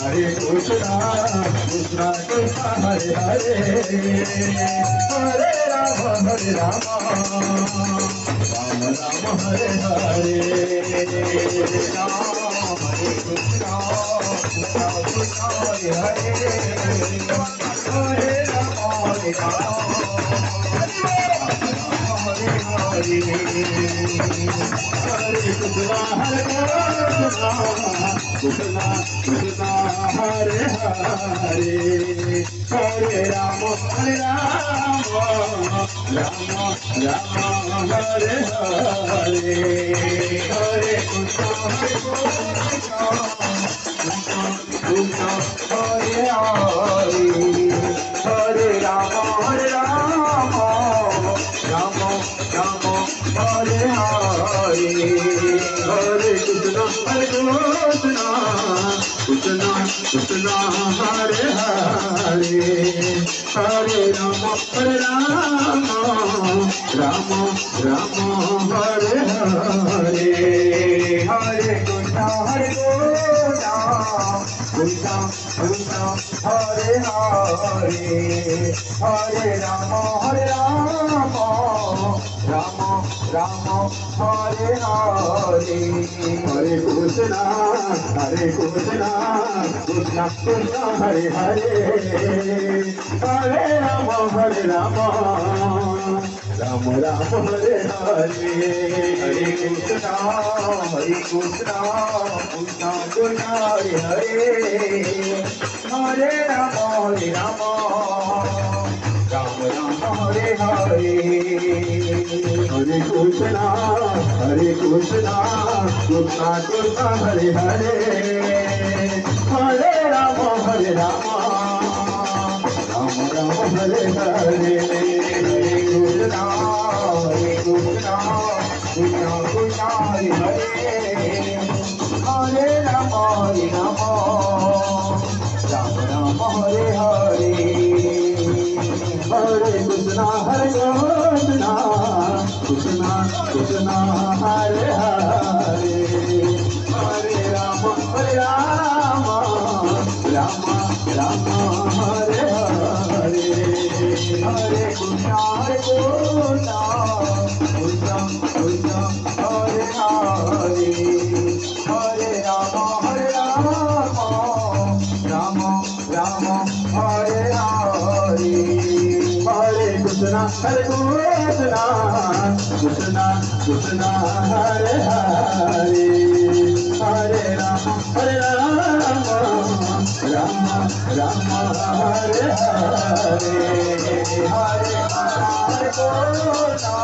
Hare Krishna, Krishna Krishna, Hare Hare, Hare Rama, Hare Rama, Rama Rama, Hare Hare, Rama Hare Krishna, Krishna Krishna, Hare Hare, Hare Rama, Hare Krishna, Krishna, Hare Hare, Hare Rama, Hare Rama, Rama Rama, Hare Hare, Hare Krishna, Krishna, Hare Hare, Hare Rama, Hare Rama, Rama Rama, Hare Hare, Hare Krishna, Krishna Krishna, Hare Hare, Hare Rama, Hare Rama, Rama Rama, Hare Hare, Hare Krishna, Krishna Krishna, Hare Hare, Hare Rama, Hare Rama, Rama Rama, Hare Hare, Hare Krishna, Krishna Krishna, Hare Hare, Hare Rama, Hare Rama, Rama Rama, Hare Hare, Hare Krishna, Krishna Krishna, Hare Hare, Hare Rama, Hare Rama, Rama Rama, Hare Hare, Hare Krishna, Krishna Krishna, Hare Hare, Hare Rama, Hare Rama, Rama Rama, Hare Hare, Hare Krishna, Krishna Krishna, Hare Hare, Hare Rama, Hare Rama, Rama Rama, Hare Hare, Hare Krishna, Krishna Krishna, Hare Hare, Hare Rama, Hare Rama, Rama Rama, Hare Hare, Hare Krishna, Krishna Krishna, Hare Hare, Hare Rama, Hare Rama, Rama Rama, Hare Hare, Hare Krishna, Krishna Krishna, Hare Hare, Hare Rama, Hare Rama, Rama Rama, Hare Hare, Hare Krishna,